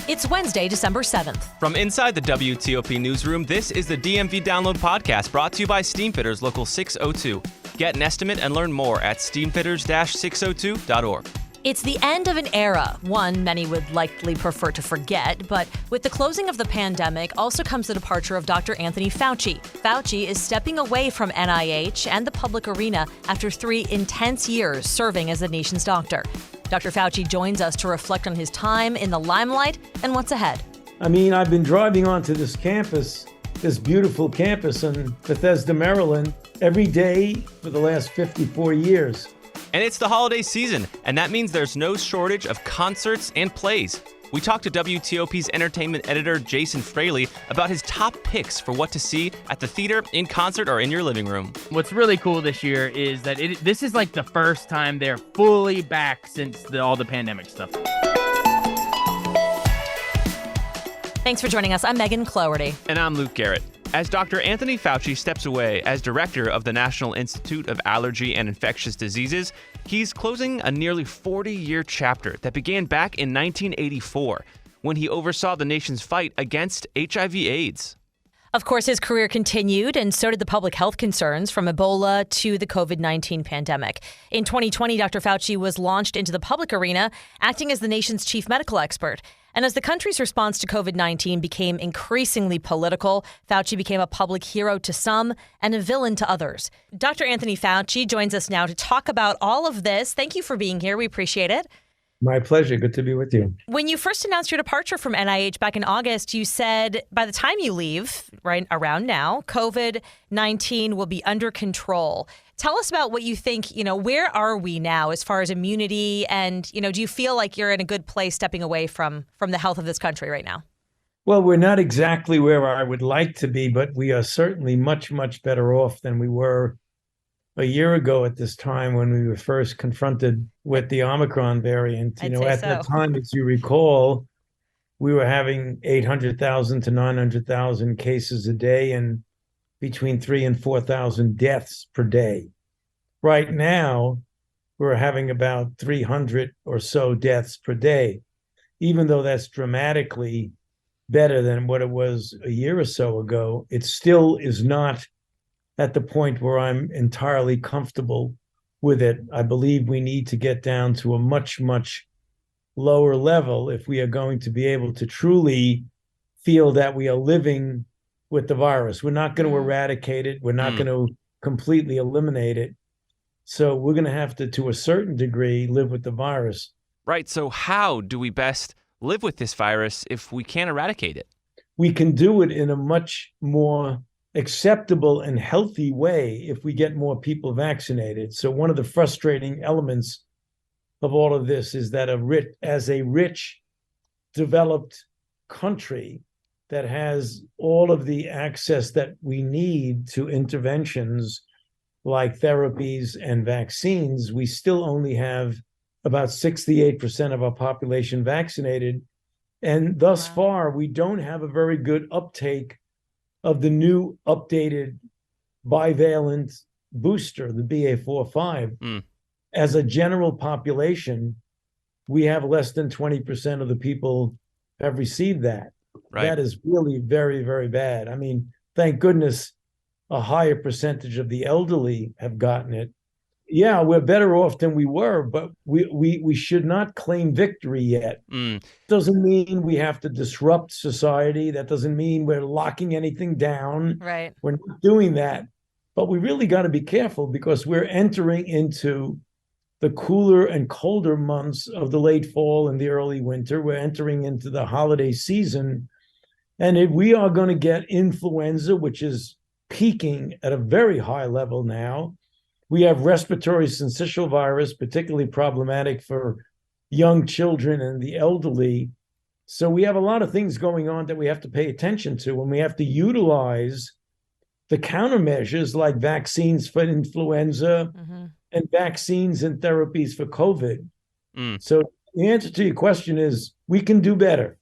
It's Wednesday, December 7th. From inside the WTOP newsroom, this is the DMV Download Podcast brought to you by Steamfitters Local 602. Get an estimate and learn more at steamfitters-602.org. It's the end of an era, one many would likely prefer to forget, but with the closing of the pandemic also comes the departure of Dr. Anthony Fauci. Fauci is stepping away from NIH and the public arena after 3 intense years serving as the nation's doctor. Dr. Fauci joins us to reflect on his time in the limelight and what's ahead. I've been driving onto this campus, this beautiful campus in Bethesda, Maryland, every day for the last 54 years. And it's the holiday season, and that means there's no shortage of concerts and plays. We talked to WTOP's entertainment editor, Jason Fraley, about his top picks for what to see at the theater, in concert, or in your living room. What's really cool this year is that this is like the first time they're fully back since all the pandemic stuff. Thanks for joining us. I'm Megan Cloherty. And I'm Luke Garrett. As Dr. Anthony Fauci steps away as director of the National Institute of Allergy and Infectious Diseases, he's closing a nearly 40-year chapter that began back in 1984 when he oversaw the nation's fight against HIV/AIDS. Of course, his career continued, and so did the public health concerns from Ebola to the COVID-19 pandemic. In 2020, Dr. Fauci was launched into the public arena, acting as the nation's chief medical expert. And as the country's response to COVID-19 became increasingly political, Fauci became a public hero to some and a villain to others. Dr. Anthony Fauci joins us now to talk about all of this. Thank you for being here. We appreciate it. My pleasure. Good to be with you. When you first announced your departure from NIH back in August, you said by the time you leave, right around now, COVID-19 will be under control. Tell us about what you think, where are we now as far as immunity? And, do you feel like you're in a good place stepping away from the health of this country right now? Well, we're not exactly where I would like to be, but we are certainly much, much better off than we were a year ago at this time when we were first confronted with the Omicron variant. That time, as you recall, we were having 800,000 to 900,000 cases a day and between 3,000 and 4,000 deaths per day. Right now, we're having about 300 or so deaths per day, even though that's dramatically better than what it was a year or so ago. It still is not at the point where I'm entirely comfortable with it. I believe we need to get down to a much, much lower level if we are going to be able to truly feel that we are living with the virus. We're not going to eradicate it. We're not going to completely eliminate it. So we're going to have to a certain degree, live with the virus. Right. So how do we best live with this virus if we can't eradicate it? We can do it in a much more acceptable and healthy way if we get more people vaccinated. So one of the frustrating elements of all of this is that as a rich, developed country that has all of the access that we need to interventions like therapies and vaccines, we still only have about 68% of our population vaccinated. And thus far, we don't have a very good uptake of the new updated bivalent booster, the BA.4/5. As a general population, we have less than 20% of the people have received that. Right. That is really very, very bad. Thank goodness a higher percentage of the elderly have gotten it. Yeah, we're better off than we were, but we should not claim victory yet. Doesn't mean we have to disrupt society. That doesn't mean we're locking anything down. Right. We're not doing that. But we really got to be careful because we're entering into the cooler and colder months of the late fall and the early winter. We're entering into the holiday season. And if we are going to get influenza, which is peaking at a very high level now. We have respiratory syncytial virus, particularly problematic for young children and the elderly. So we have a lot of things going on that we have to pay attention to, and we have to utilize the countermeasures like vaccines for influenza and vaccines and therapies for COVID. So the answer to your question is we can do better.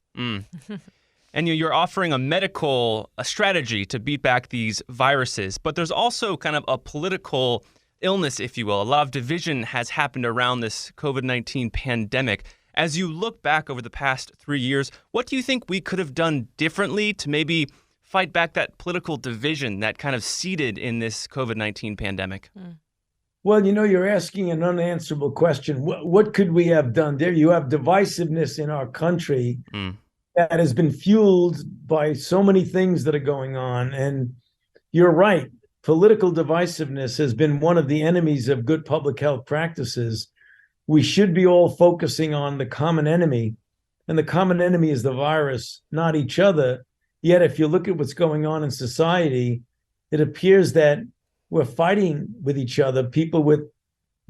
And you're offering a medical strategy to beat back these viruses, but there's also kind of a political illness, if you will. A lot of division has happened around this COVID-19 pandemic. As you look back over the past 3 years, what do you think we could have done differently to maybe fight back that political division that kind of seeded in this COVID-19 pandemic? Well, you're asking an unanswerable question. What could we have done? There you have divisiveness in our country that has been fueled by so many things that are going on. And you're right. Political divisiveness has been one of the enemies of good public health practices. We should be all focusing on the common enemy. And the common enemy is the virus, not each other. Yet, if you look at what's going on in society, it appears that we're fighting with each other, people with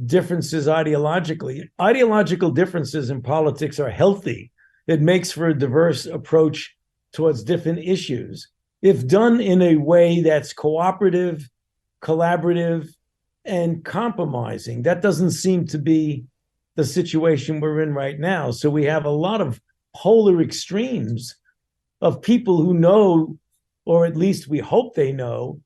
differences ideologically. Ideological differences in politics are healthy. It makes for a diverse approach towards different issues. If done in a way that's cooperative, collaborative, and compromising, that doesn't seem to be the situation we're in right now. So we have a lot of polar extremes of people who know, or at least we hope they know,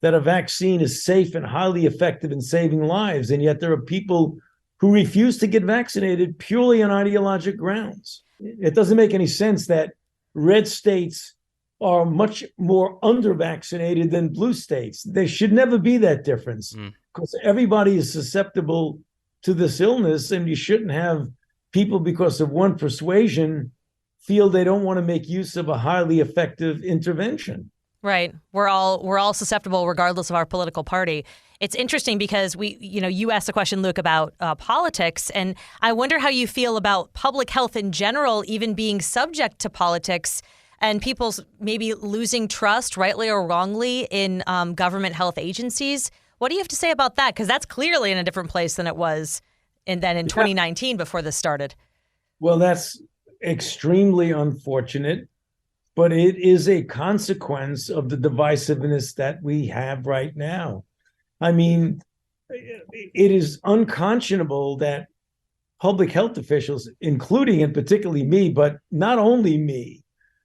that a vaccine is safe and highly effective in saving lives. And yet there are people who refuse to get vaccinated purely on ideologic grounds. It doesn't make any sense that red states are much more under-vaccinated than blue states. There should never be that difference because everybody is susceptible to this illness, and you shouldn't have people, because of one persuasion, feel they don't want to make use of a highly effective intervention. Right. We're all susceptible regardless of our political party. It's interesting because you asked the question, Luke, about politics, and I wonder how you feel about public health in general, even being subject to politics and people's maybe losing trust, rightly or wrongly, in government health agencies. What do you have to say about that? Because that's clearly in a different place than it was in 2019 before this started. Well, that's extremely unfortunate. But it is a consequence of the divisiveness that we have right now. I mean, it is unconscionable that public health officials, including and particularly me, but not only me,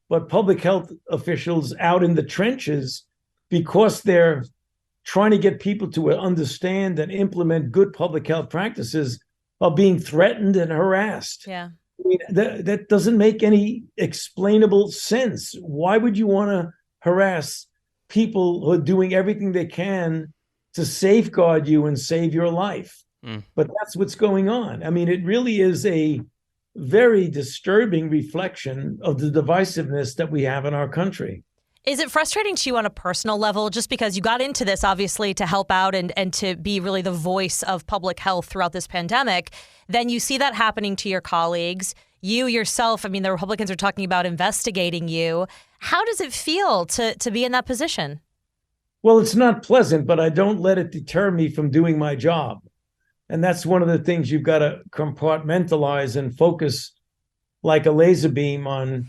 but public health officials out in the trenches, because they're trying to get people to understand and implement good public health practices, are being threatened and harassed. Yeah. I mean, that doesn't make any explainable sense. Why would you want to harass people who are doing everything they can to safeguard you and save your life? But that's what's going on. I mean, it really is a very disturbing reflection of the divisiveness that we have in our country. Is it frustrating to you on a personal level, just because you got into this, obviously, to help out and to be really the voice of public health throughout this pandemic? Then you see that happening to your colleagues. You yourself, I mean, the Republicans are talking about investigating you. How does it feel to be in that position? Well, it's not pleasant, but I don't let it deter me from doing my job. And that's one of the things you've got to compartmentalize and focus like a laser beam on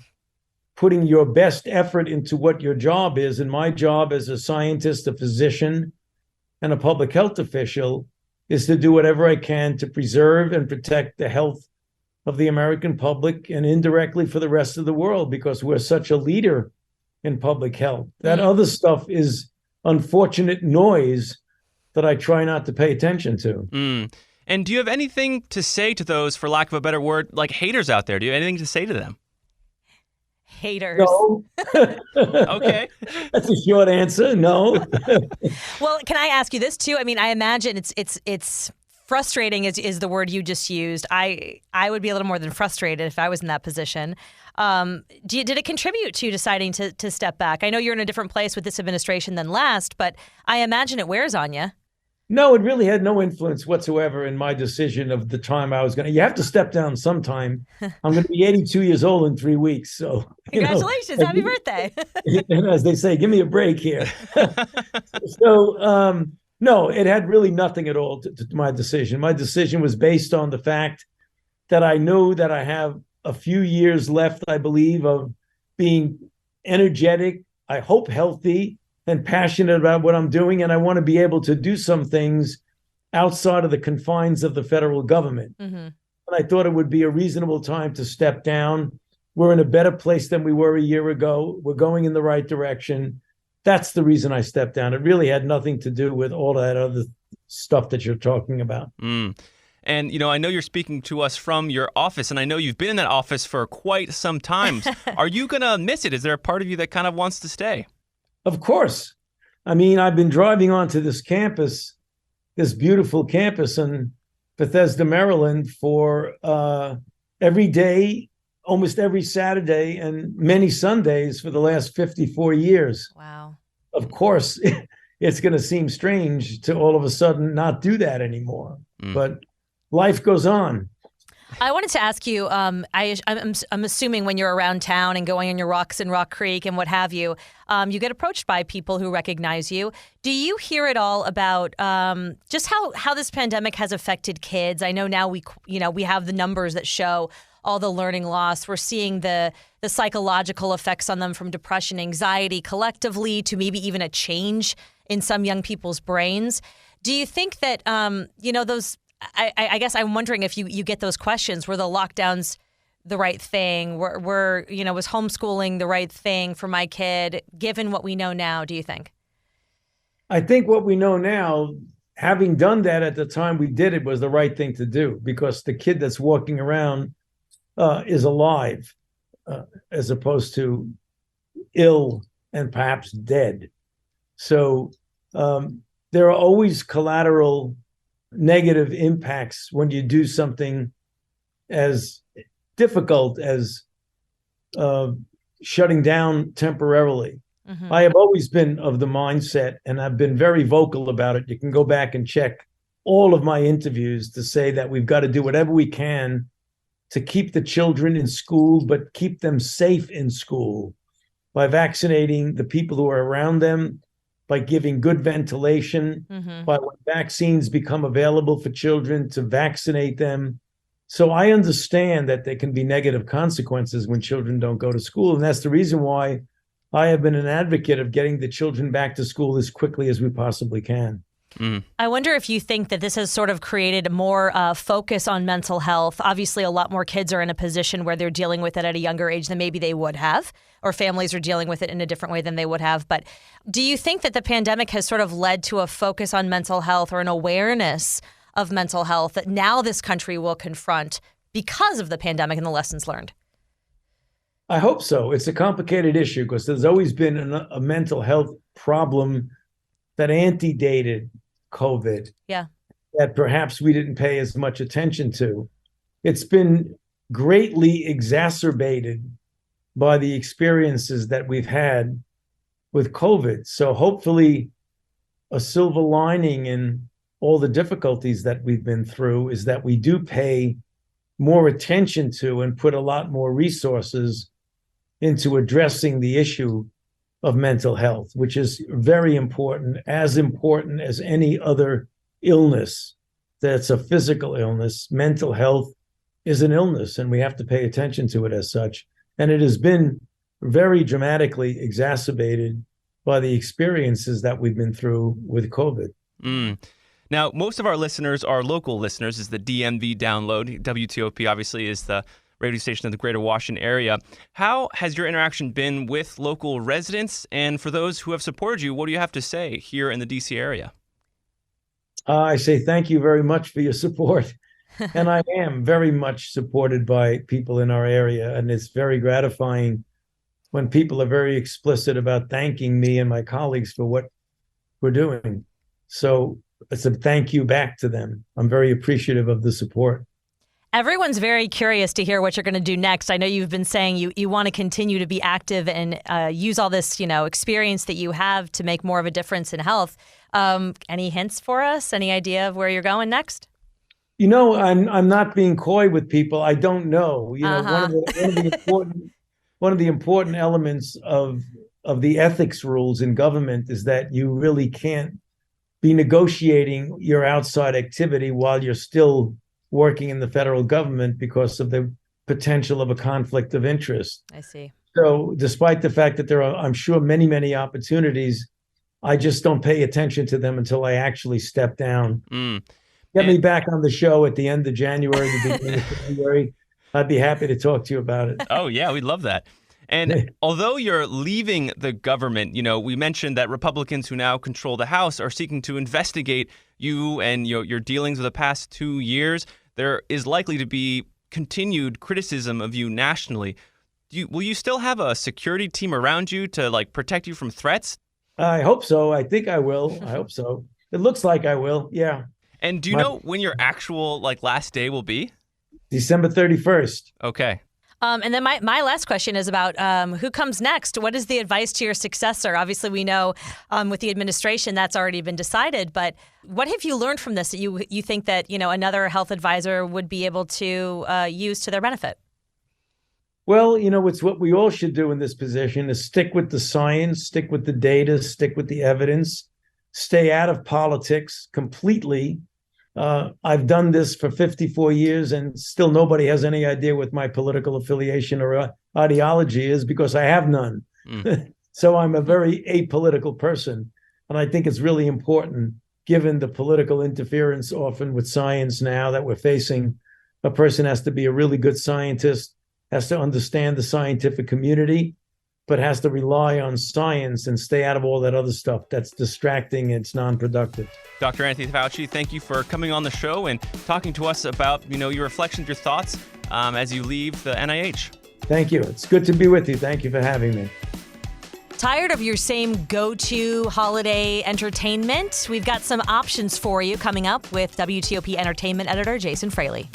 putting your best effort into what your job is. And my job as a scientist, a physician, and a public health official is to do whatever I can to preserve and protect the health of the American public and indirectly for the rest of the world, because we're such a leader in public health. That other stuff is unfortunate noise that I try not to pay attention to. And do you have anything to say to those, for lack of a better word, like haters out there? Do you have anything to say to them? Haters. No. Okay. That's a short answer. No. Well, can I ask you this too? I mean, I imagine it's frustrating is the word you just used. I would be a little more than frustrated if I was in that position. Did it contribute to you deciding to step back? I know you're in a different place with this administration than last, but I imagine it wears on you. No, it really had no influence whatsoever in my decision of the time I was going to. You have to step down sometime. I'm going to be 82 years old in 3 weeks. So congratulations. Happy birthday. As they say, give me a break here. So, no, it had really nothing at all to my decision. My decision was based on the fact that I know that I have a few years left, I believe, of being energetic, I hope healthy, and passionate about what I'm doing. And I want to be able to do some things outside of the confines of the federal government. And I thought it would be a reasonable time to step down. We're in a better place than we were a year ago. We're going in the right direction. That's the reason I stepped down. It really had nothing to do with all that other stuff that you're talking about. And, I know you're speaking to us from your office, and I know you've been in that office for quite some time. Are you going to miss it? Is there a part of you that kind of wants to stay? Of course. I mean, I've been driving onto this campus, this beautiful campus in Bethesda, Maryland, for every day, almost every Saturday, and many Sundays for the last 54 years. Wow. Of course, it's going to seem strange to all of a sudden not do that anymore. But life goes on. I wanted to ask you, I'm assuming when you're around town and going on your walks in Rock Creek and what have you, you get approached by people who recognize you. Do you hear at all about just how this pandemic has affected kids? I know now we have the numbers that show all the learning loss. We're seeing the psychological effects on them, from depression, anxiety collectively to maybe even a change in some young people's brains. Do you think that, those, I guess I'm wondering if you get those questions, were the lockdowns the right thing? Was homeschooling the right thing for my kid, given what we know now, do you think? I think what we know now, having done that at the time we did it, was the right thing to do, because the kid that's walking around is alive, as opposed to ill and perhaps dead. So there are always collateral negative impacts when you do something as difficult as shutting down temporarily. Mm-hmm. I have always been of the mindset, and I've been very vocal about it. You can go back and check all of my interviews to say that we've got to do whatever we can to keep the children in school, but keep them safe in school by vaccinating the people who are around them, by giving good ventilation, by when vaccines become available for children, to vaccinate them. So I understand that there can be negative consequences when children don't go to school. And that's the reason why I have been an advocate of getting the children back to school as quickly as we possibly can. I wonder if you think that this has sort of created more focus on mental health. Obviously, a lot more kids are in a position where they're dealing with it at a younger age than maybe they would have, or families are dealing with it in a different way than they would have. But do you think that the pandemic has sort of led to a focus on mental health, or an awareness of mental health that now this country will confront because of the pandemic and the lessons learned? I hope so. It's a complicated issue because there's always been a mental health problem that antedated COVID, that perhaps we didn't pay as much attention to. It's been greatly exacerbated by the experiences that we've had with COVID. So hopefully a silver lining in all the difficulties that we've been through is that we do pay more attention to and put a lot more resources into addressing the issue of mental health, which is very important as any other illness that's a physical illness. Mental health is an illness, and we have to pay attention to it as such. And it has been very dramatically exacerbated by the experiences that we've been through with COVID. Now, most of our listeners are local listeners, is the DMV download. WTOP obviously is the radio station in the greater Washington area. How has your interaction been with local residents? And for those who have supported you, what do you have to say here in the D.C. area? I say thank you very much for your support. And I am very much supported by people in our area. And it's very gratifying when people are very explicit about thanking me and my colleagues for what we're doing. So it's a thank you back to them. I'm very appreciative of the support. Everyone's very curious to hear what you're going to do next. I know you've been saying you want to continue to be active and use all this, experience that you have to make more of a difference in health. Any hints for us? Any idea of where you're going next? I'm not being coy with people. I don't know. One of the important elements of the ethics rules in government is that you really can't be negotiating your outside activity while you're still working in the federal government because of the potential of a conflict of interest. I see. So despite the fact that there are, I'm sure, many, many opportunities, I just don't pay attention to them until I actually step down. Get me back on the show at the end of January, the beginning of February. I'd be happy to talk to you about it. Oh, yeah, we'd love that. And although you're leaving the government, we mentioned that Republicans who now control the House are seeking to investigate you and your dealings of the past 2 years. There is likely to be continued criticism of you nationally. Will you still have a security team around you to protect you from threats? I hope so. I think I will. I hope so. It looks like I will. Yeah. And do you know when your actual last day will be? December 31st. Okay. And then my last question is about who comes next. What is the advice to your successor? Obviously, we know with the administration that's already been decided. But what have you learned from this that you think that another health advisor would be able to use to their benefit? Well, it's what we all should do in this position is stick with the science, stick with the data, stick with the evidence, stay out of politics completely. I've done this for 54 years and still nobody has any idea what my political affiliation or ideology is because I have none. So I'm a very apolitical person. And I think it's really important, given the political interference often with science now that we're facing. A person has to be a really good scientist, has to understand the scientific community, but has to rely on science and stay out of all that other stuff that's distracting and it's non-productive. Dr. Anthony Fauci, thank you for coming on the show and talking to us about, your reflections, your thoughts as you leave the NIH. Thank you. It's good to be with you. Thank you for having me. Tired of your same go-to holiday entertainment? We've got some options for you coming up with WTOP entertainment editor Jason Fraley.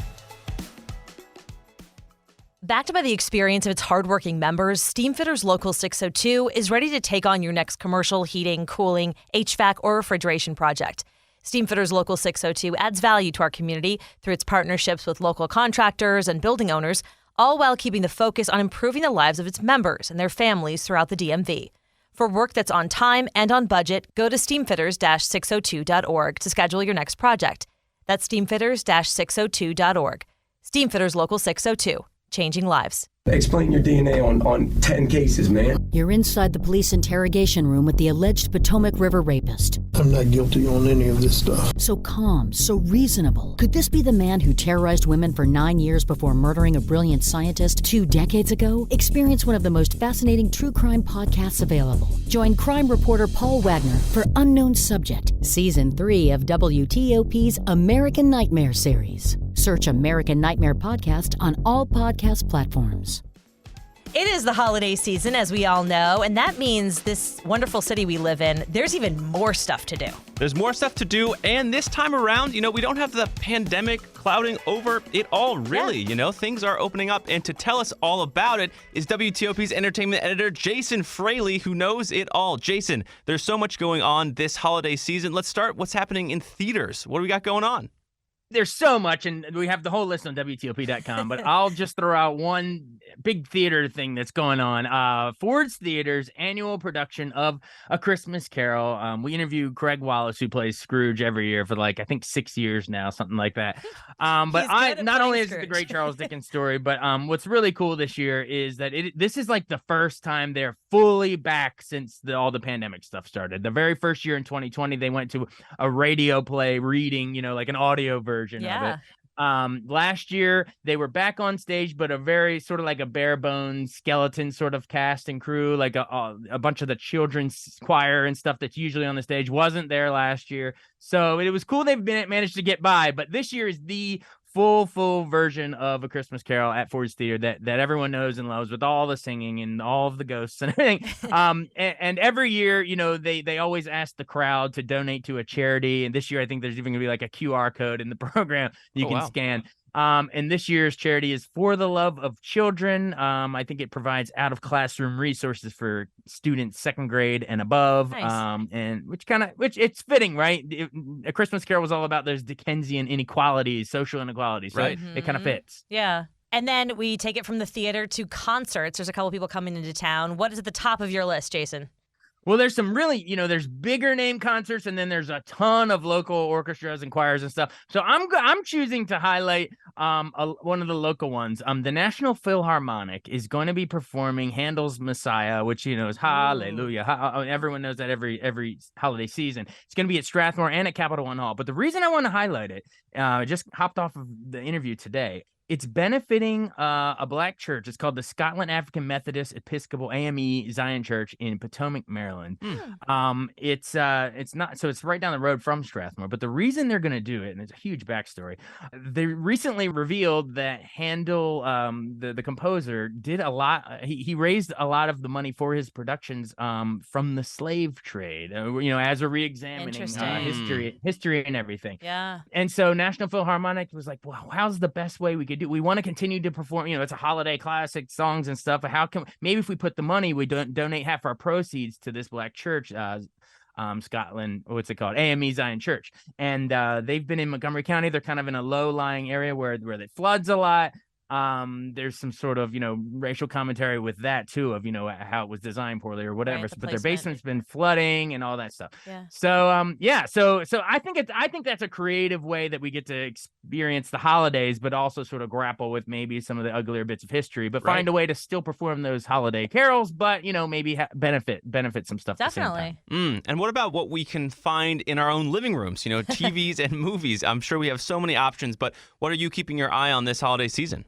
Backed by the experience of its hardworking members, Steamfitters Local 602 is ready to take on your next commercial, heating, cooling, HVAC, or refrigeration project. Steamfitters Local 602 adds value to our community through its partnerships with local contractors and building owners, all while keeping the focus on improving the lives of its members and their families throughout the DMV. For work that's on time and on budget, go to steamfitters-602.org to schedule your next project. That's steamfitters-602.org. Steamfitters Local 602. Changing lives. Explain your DNA on 10 cases, man. You're inside the police interrogation room with the alleged Potomac River rapist. I'm not guilty on any of this stuff. So calm, so reasonable. Could this be the man who terrorized women for 9 years before murdering a brilliant scientist 2 decades ago? Experience one of the most fascinating true crime podcasts available. Join crime reporter Paul Wagner for Unknown Subject, Season 3 of WTOP's American Nightmare series. Search American Nightmare Podcast on all podcast platforms. It is the holiday season, as we all know, and that means this wonderful city we live in, there's even more stuff to do. There's more stuff to do, and this time around, we don't have the pandemic clouding over it all, really. Yeah. Things are opening up, and to tell us all about it is WTOP's entertainment editor, Jason Fraley, who knows it all. Jason, there's so much going on this holiday season. Let's start what's happening in theaters. What do we got going on? There's so much, and we have the whole list on WTOP.com, but I'll just throw out one big theater thing that's going on. Ford's Theater's annual production of A Christmas Carol. We interview Greg Wallace, who plays Scrooge every year for I think 6 years now, something like that. But not only is it the great Charles Dickens story, but what's really cool this year is that this is the first time they're fully back since all the pandemic stuff started. The very first year in 2020, they went to a radio play reading, an audio version of it. Last year they were back on stage, but a very sort of a bare bones skeleton sort of cast and crew, a bunch of the children's choir and stuff that's usually on the stage wasn't there last year. So it was cool they've managed to get by, but this year is the full version of A Christmas Carol at Ford's Theater that everyone knows and loves, with all the singing and all of the ghosts and everything. And every year, they always ask the crowd to donate to a charity. And this year, I think there's even gonna be a QR code in the program you can scan. And this year's charity is For the Love of Children. I think it provides out of classroom resources for students 2nd grade and above. Nice. And which it's fitting, right? A Christmas Carol was all about those Dickensian inequalities, social inequalities. So right. It kind of fits. Yeah. And then we take it from the theater to concerts. There's a couple people coming into town. What is at the top of your list, Jason? Well, there's some really, there's bigger name concerts, and then there's a ton of local orchestras and choirs and stuff. So I'm choosing to highlight one of the local ones. The National Philharmonic is going to be performing Handel's Messiah, which is Hallelujah. Everyone knows that every holiday season. It's going to be at Strathmore and at Capital One Hall. But the reason I want to highlight it, I just hopped off of the interview today. It's benefiting a black church. It's called the Scotland African Methodist Episcopal AME Zion Church in Potomac, Maryland. It's not, so it's right down the road from Strathmore. But the reason they're going to do it, and it's a huge backstory, they recently revealed that Handel, the composer, did a lot. He raised a lot of the money for his productions from the slave trade. As a reexamining history and everything. Yeah. And so National Philharmonic was like, well, how's the best way we could do? We want to continue to perform, it's a holiday classic, songs and stuff. How can maybe if we put the money, we donate half our proceeds to this black church, Scotland, what's it called? AME Zion Church. And they've been in Montgomery County. They're kind of in a low-lying area where it floods a lot. There's some sort of, racial commentary with that too, of, how it was designed poorly or whatever. Right, but their basement's been flooding and all that stuff. Yeah. So, so I think that's a creative way that we get to experience the holidays, but also sort of grapple with maybe some of the uglier bits of history, but find a way to still perform those holiday carols, but, maybe benefit some stuff. Definitely. And what about what we can find in our own living rooms, TVs and movies? I'm sure we have so many options, but what are you keeping your eye on this holiday season?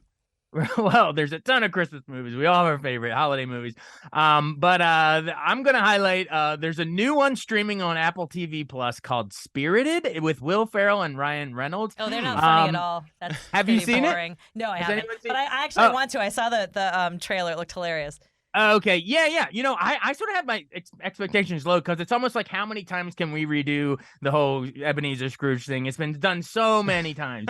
Well, there's a ton of Christmas movies. We all have our favorite holiday movies. But I'm going to highlight, there's a new one streaming on Apple TV Plus called Spirited with Will Ferrell and Ryan Reynolds. Oh, they're not funny at all. That's have you seen boring. it? No, I Has haven't. anyone seen But I actually want to. I saw the trailer. It looked hilarious. Okay. Yeah. I sort of have my expectations low because it's almost like how many times can we redo the whole Ebenezer Scrooge thing? It's been done so many times.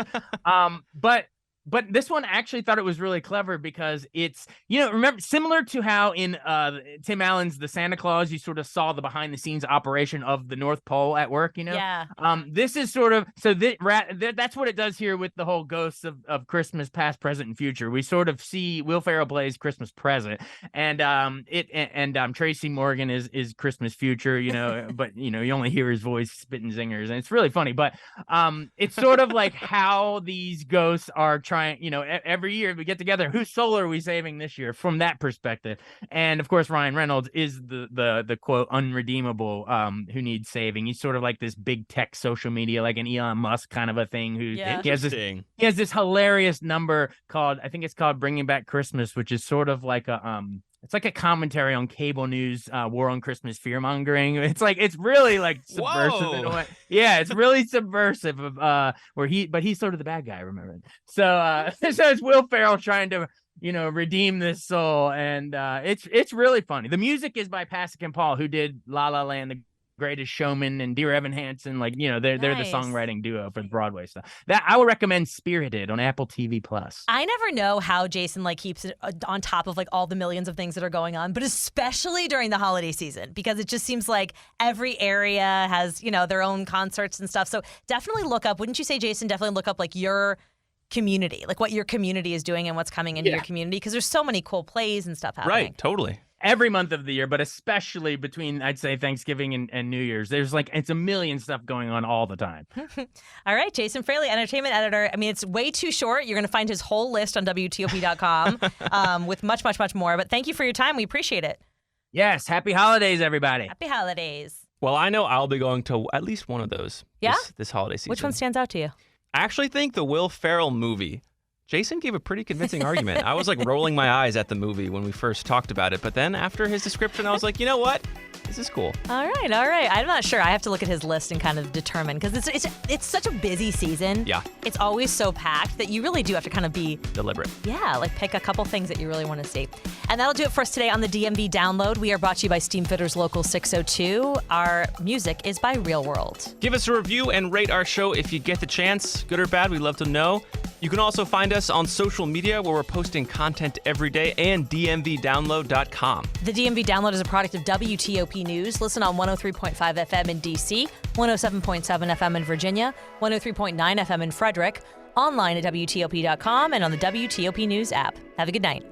But this one actually thought it was really clever because it's, remember, similar to how in Tim Allen's The Santa Claus, you sort of saw the behind the scenes operation of the North Pole at work, Yeah. This is sort of, so that's what it does here with the whole ghosts of Christmas past, present, and future. We sort of see Will Ferrell plays Christmas present, and Tracy Morgan is Christmas future, but, you only hear his voice spitting zingers, and it's really funny. But it's sort of like how these ghosts are trying, every year we get together, whose soul are we saving this year from that perspective? And of course, Ryan Reynolds is the quote unredeemable who needs saving. He's sort of like this big tech social media, like an Elon Musk kind of a thing. He has this hilarious number called, I think it's called Bringing Back Christmas, which is sort of like it's like a commentary on cable news, war on Christmas, fear mongering. It's really like subversive in a way. Yeah, it's really subversive of but he's sort of the bad guy, remember? So it's Will Ferrell trying to, redeem this soul, and it's really funny. The music is by Pasek and Paul, who did La La Land, The Greatest Showman, and Dear Evan Hansen. They're the songwriting duo for the Broadway stuff. That I would recommend Spirited on Apple TV Plus. I never know how Jason keeps it on top of all the millions of things that are going on, but especially during the holiday season, because it just seems like every area has, their own concerts and stuff. So definitely look up, wouldn't you say, Jason, definitely look up your community, what your community is doing and what's coming into your community, because there's so many cool plays and stuff happening. Right, totally. Every month of the year, but especially between, I'd say, Thanksgiving and New Year's. There's it's a million stuff going on all the time. All right, Jason Fraley, entertainment editor. I mean, it's way too short. You're going to find his whole list on WTOP.com with much, much, much more. But thank you for your time. We appreciate it. Yes. Happy holidays, everybody. Happy holidays. Well, I know I'll be going to at least one of those this holiday season. Which one stands out to you? I actually think the Will Ferrell movie. Jason gave a pretty convincing argument. I was rolling my eyes at the movie when we first talked about it, but then after his description, I was like, you know what? This is cool. All right. I'm not sure. I have to look at his list and kind of determine, because it's such a busy season. Yeah. It's always so packed that you really do have to kind of be deliberate. Yeah, pick a couple things that you really want to see. And that'll do it for us today on the DMV Download. We are brought to you by Steamfitters Local 602. Our music is by Real World. Give us a review and rate our show if you get the chance. Good or bad, we'd love to know. You can also find us on social media where we're posting content every day, and dmvdownload.com. The DMV Download is a product of WTOP News. Listen on 103.5 FM in D.C., 107.7 FM in Virginia, 103.9 FM in Frederick, online at WTOP.com, and on the WTOP News app. Have a good night.